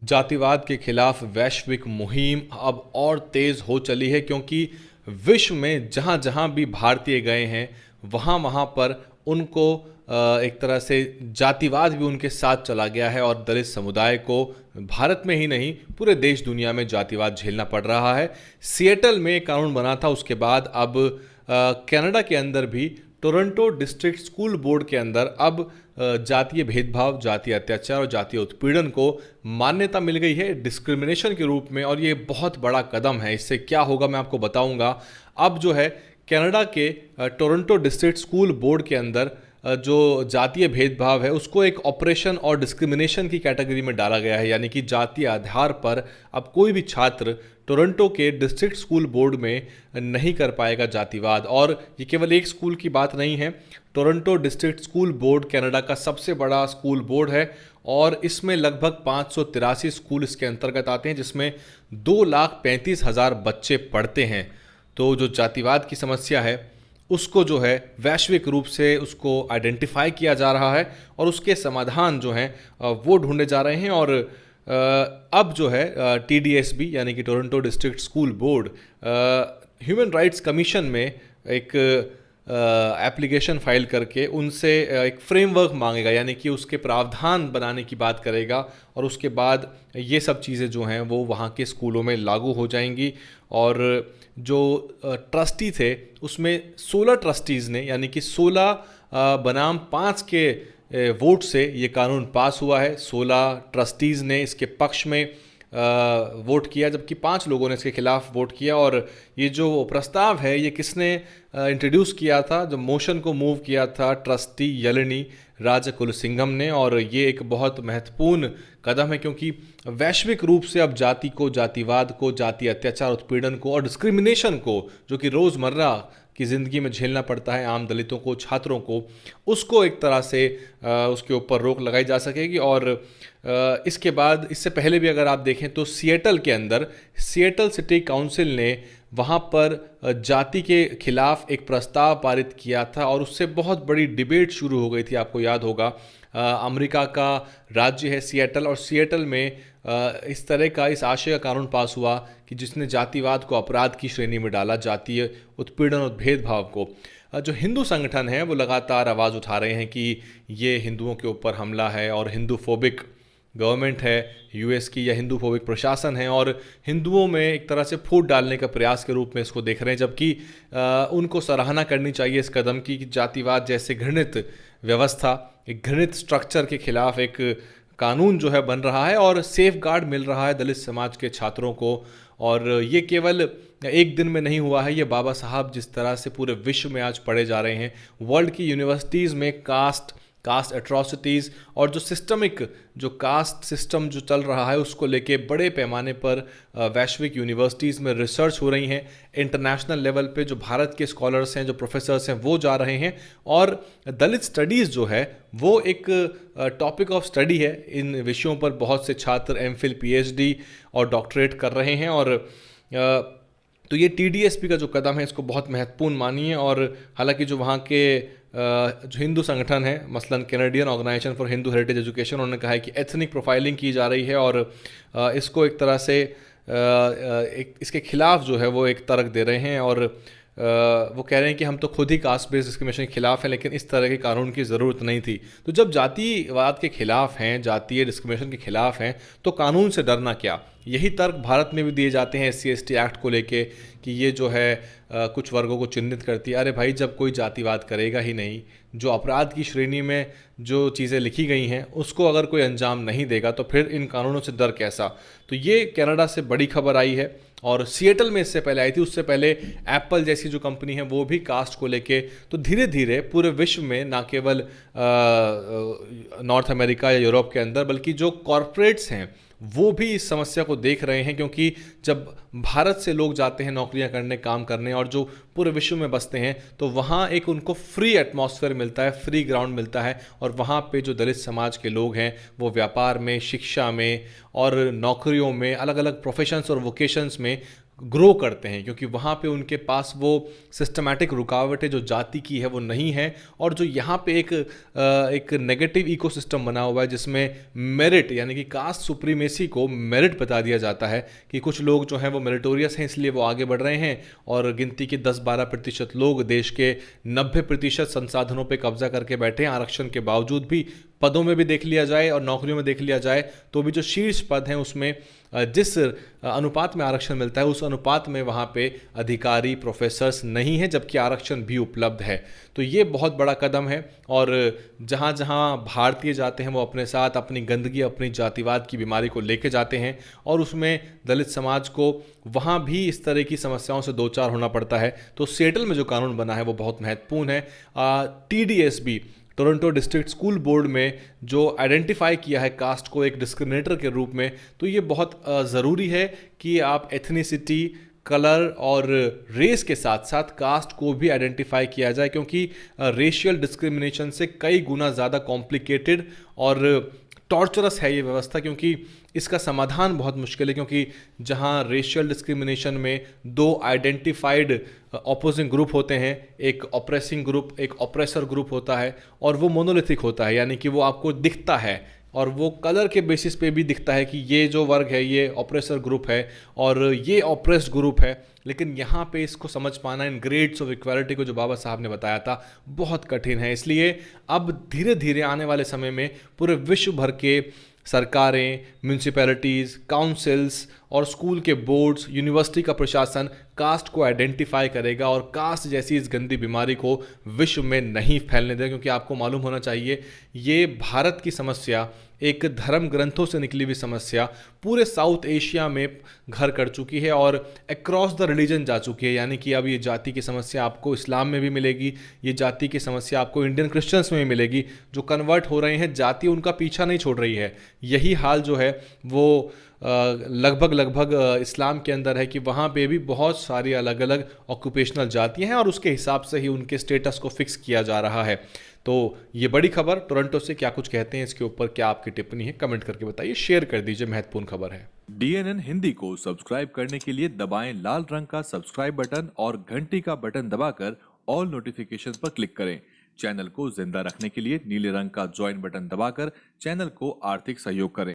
जातिवाद के खिलाफ वैश्विक मुहिम अब और तेज हो चली है, क्योंकि विश्व में जहां जहां भी भारतीय गए हैं वहां वहां पर उनको एक तरह से जातिवाद भी उनके साथ चला गया है और दलित समुदाय को भारत में ही नहीं पूरे देश दुनिया में जातिवाद झेलना पड़ रहा है। सिएटल में एक कानून बना था, उसके बाद अब कनाडा के अंदर भी टोरंटो डिस्ट्रिक्ट स्कूल बोर्ड के अंदर अब जातीय भेदभाव, जातीय अत्याचार और जातीय उत्पीड़न को मान्यता मिल गई है डिस्क्रिमिनेशन के रूप में। और ये बहुत बड़ा कदम है। इससे क्या होगा मैं आपको बताऊंगा। अब जो है कनाडा के टोरंटो डिस्ट्रिक्ट स्कूल बोर्ड के अंदर जो जातीय भेदभाव है उसको एक ऑपरेशन और डिस्क्रिमिनेशन की कैटेगरी में डाला गया है, यानी कि जातीय आधार पर अब कोई भी छात्र टोरंटो के डिस्ट्रिक्ट स्कूल बोर्ड में नहीं कर पाएगा जातिवाद। और ये केवल एक स्कूल की बात नहीं है। Toronto district school board Canada का सबसे बड़ा स्कूल बोर्ड है और इसमें लगभग 583 स्कूल इसके अंतर्गत आते हैं, जिसमें 2,35,000 बच्चे पढ़ते हैं। तो जो जातिवाद की समस्या है उसको जो है वैश्विक रूप से उसको आइडेंटिफाई किया जा रहा है और उसके समाधान जो हैं वो ढूंढे जा रहे हैं। और अब जो है TDSB यानी कि Toronto district school board human rights commission में एक एप्लीकेशन फाइल करके उनसे एक फ्रेमवर्क मांगेगा, यानी कि उसके प्रावधान बनाने की बात करेगा और उसके बाद ये सब चीज़ें जो हैं वो वहाँ के स्कूलों में लागू हो जाएंगी। और जो ट्रस्टी थे उसमें 16 ट्रस्टीज़ ने, यानी कि 16 बनाम 5 के वोट से ये कानून पास हुआ है। 16 ट्रस्टीज़ ने इसके पक्ष में वोट किया, जबकि 5 लोगों ने इसके खिलाफ वोट किया। और ये जो प्रस्ताव है ये किसने इंट्रोड्यूस किया था, जो मोशन को मूव किया था, ट्रस्टी यलिनी राजकुलसिंघम ने। और ये एक बहुत महत्वपूर्ण कदम है, क्योंकि वैश्विक रूप से अब जाति को, जातिवाद को, जातीय अत्याचार, उत्पीड़न को और डिस्क्रिमिनेशन को, जो कि रोज़मर्रा की ज़िंदगी में झेलना पड़ता है आम दलितों को, छात्रों को, उसको एक तरह से उसके ऊपर रोक लगाई जा सकेगी। और इसके बाद, इससे पहले भी अगर आप देखें तो सिएटल के अंदर सिएटल सिटी काउंसिल ने वहाँ पर जाति के खिलाफ एक प्रस्ताव पारित किया था और उससे बहुत बड़ी डिबेट शुरू हो गई थी। आपको याद होगा अमेरिका का राज्य है सिएटल, और सिएटल में इस तरह का, इस आशय का कानून पास हुआ कि जिसने जातिवाद को अपराध की श्रेणी में डाला, जातीय उत्पीड़न और भेदभाव को। जो हिंदू संगठन हैं वो लगातार आवाज़ उठा रहे हैं कि ये हिंदुओं के ऊपर हमला है और हिंदू फोबिक गवर्नमेंट है US की, या हिंदू फोबिक प्रशासन है और हिंदुओं में एक तरह से फूट डालने का प्रयास के रूप में इसको देख रहे हैं। जबकि उनको सराहना करनी चाहिए इस कदम की कि जातिवाद जैसे घृणित व्यवस्था, एक घृणित स्ट्रक्चर के खिलाफ एक कानून जो है बन रहा है और सेफ गार्ड मिल रहा है दलित समाज के छात्रों को। और ये केवल एक दिन में नहीं हुआ है। ये बाबा साहब जिस तरह से पूरे विश्व में आज पढ़े जा रहे हैं, वर्ल्ड की यूनिवर्सिटीज़ में कास्ट एट्रॉसिटीज़ और जो सिस्टमिक, जो कास्ट सिस्टम जो चल रहा है उसको लेके बड़े पैमाने पर वैश्विक यूनिवर्सिटीज़ में रिसर्च हो रही हैं। इंटरनेशनल लेवल पे जो भारत के स्कॉलर्स हैं, जो प्रोफेसर्स हैं, वो जा रहे हैं। और दलित स्टडीज़ जो है वो एक टॉपिक ऑफ स्टडी है। इन विषयों पर बहुत से छात्र MPhil PhD और डॉक्टरेट कर रहे हैं। और तो ये TDSB का जो कदम है इसको बहुत महत्वपूर्ण मानिए। और हालांकि जो वहाँ के जो हिंदू संगठन है, मसलन Canadian organization for Hindu heritage education, उन्होंने कहा है कि एथनिक प्रोफाइलिंग की जा रही है और इसको एक तरह से इसके खिलाफ जो है वो एक तर्क दे रहे हैं। और वो कह रहे हैं कि हम तो खुद ही कास्ट बेस्ड डिस्क्रिमिनेशन के खिलाफ हैं, लेकिन इस तरह के कानून की ज़रूरत नहीं थी। तो जब जातिवाद के खिलाफ हैं, जातीय डिस्क्रिमिनेशन के खिलाफ हैं, तो कानून से डरना क्या। यही तर्क भारत में भी दिए जाते हैं SC/ST एक्ट को लेके कि ये जो है कुछ वर्गों को चिन्हित करती है। अरे भाई, जब कोई जातिवाद करेगा ही नहीं, जो अपराध की श्रेणी में जो चीज़ें लिखी गई हैं उसको अगर कोई अंजाम नहीं देगा, तो फिर इन कानूनों से डर कैसा। तो ये कनाडा से बड़ी खबर आई है और सिएटल में इससे पहले आई थी। उससे पहले एप्पल जैसी जो कंपनी है वो भी कास्ट को लेके, तो धीरे धीरे पूरे विश्व में, ना केवल नॉर्थ अमेरिका या यूरोप के अंदर, बल्कि जो कॉरपोरेट्स हैं वो भी इस समस्या को देख रहे हैं। क्योंकि जब भारत से लोग जाते हैं नौकरियां करने, काम करने, और जो पूरे विश्व में बसते हैं, तो वहाँ एक उनको फ्री एटमॉस्फेयर मिलता है, फ्री ग्राउंड मिलता है। और वहाँ पे जो दलित समाज के लोग हैं वो व्यापार में, शिक्षा में और नौकरियों में, अलग अलग प्रोफेशंस और वोकेशंस में ग्रो करते हैं, क्योंकि वहाँ पे उनके पास वो सिस्टमैटिक रुकावटें जो जाति की है वो नहीं है। और जो यहाँ पे एक नेगेटिव इकोसिस्टम बना हुआ है जिसमें मेरिट यानी कि कास्ट सुप्रीमेसी को मेरिट बता दिया जाता है कि कुछ लोग जो हैं वो मेरिटोरियस हैं इसलिए वो आगे बढ़ रहे हैं, और गिनती के 10-12% लोग देश के 90% संसाधनों पे कब्जा करके बैठे हैं। आरक्षण के बावजूद भी पदों में भी देख लिया जाए और नौकरियों में देख लिया जाए तो भी जो शीर्ष पद हैं उसमें जिस अनुपात में आरक्षण मिलता है उस अनुपात में वहाँ पे अधिकारी प्रोफेसर्स नहीं हैं, जबकि आरक्षण भी उपलब्ध है। तो ये बहुत बड़ा कदम है। और जहाँ जहाँ भारतीय जाते हैं वो अपने साथ अपनी गंदगी, अपनी जातिवाद की बीमारी को लेके जाते हैं, और उसमें दलित समाज को वहाँ भी इस तरह की समस्याओं से दो चार होना पड़ता है। तो सिएटल में जो कानून बना है वो बहुत महत्वपूर्ण है। TDSB, Toronto district school board में जो आइडेंटिफाई किया है कास्ट को एक डिस्क्रिमिनेटर के रूप में, तो ये बहुत ज़रूरी है कि आप एथनिसिटी, कलर और रेस के साथ साथ कास्ट को भी आइडेंटिफाई किया जाए, क्योंकि रेशियल डिस्क्रिमिनेशन से कई गुना ज़्यादा कॉम्प्लिकेटेड और टॉर्चरस है ये व्यवस्था, क्योंकि इसका समाधान बहुत मुश्किल है। क्योंकि जहां रेशियल डिस्क्रिमिनेशन में दो आइडेंटिफाइड ऑपोजिंग ग्रुप होते हैं, एक ऑप्रेसिंग ग्रुप, एक ऑप्रेसर ग्रुप होता है, और वो मोनोलिथिक होता है, यानी कि वो आपको दिखता है और वो कलर के बेसिस पे भी दिखता है कि ये जो वर्ग है ये ऑप्रेसर ग्रुप है और ये ऑप्रेस्ड ग्रुप है। लेकिन यहाँ पे इसको समझ पाना, इन ग्रेड्स ऑफ इक्वालिटी को जो बाबा साहब ने बताया था, बहुत कठिन है। इसलिए अब धीरे धीरे आने वाले समय में पूरे विश्व भर के सरकारें, म्यूनिसिपैलिटीज़, काउंसिल्स और स्कूल के बोर्ड्स, यूनिवर्सिटी का प्रशासन कास्ट को आइडेंटिफाई करेगा और कास्ट जैसी इस गंदी बीमारी को विश्व में नहीं फैलने देगा। क्योंकि आपको मालूम होना चाहिए ये भारत की समस्या, एक धर्म ग्रंथों से निकली हुई समस्या पूरे साउथ एशिया में घर कर चुकी है और अक्रॉस द रिलीजन जा चुकी है। यानी कि अब ये जाति की समस्या आपको इस्लाम में भी मिलेगी, ये जाति की समस्या आपको इंडियन क्रिश्चियंस में भी मिलेगी। जो कन्वर्ट हो रहे हैं, जाति उनका पीछा नहीं छोड़ रही है। यही हाल जो है वो लगभग इस्लाम के अंदर है कि वहाँ पे भी बहुत सारी अलग अलग ऑक्यूपेशनल जातियाँ हैं और उसके हिसाब से ही उनके स्टेटस को फिक्स किया जा रहा है। तो ये बड़ी खबर टोरंटो से, क्या कुछ कहते हैं इसके ऊपर, क्या आपकी टिप्पणी है, कमेंट करके बताइए, शेयर कर दीजिए, महत्वपूर्ण खबर है। DNN हिंदी को सब्सक्राइब करने के लिए दबाएं लाल रंग का सब्सक्राइब बटन और घंटी का बटन दबाकर ऑल नोटिफिकेशन पर क्लिक करें। चैनल को जिंदा रखने के लिए नीले रंग का ज्वाइन बटन दबाकर चैनल को आर्थिक सहयोग करें।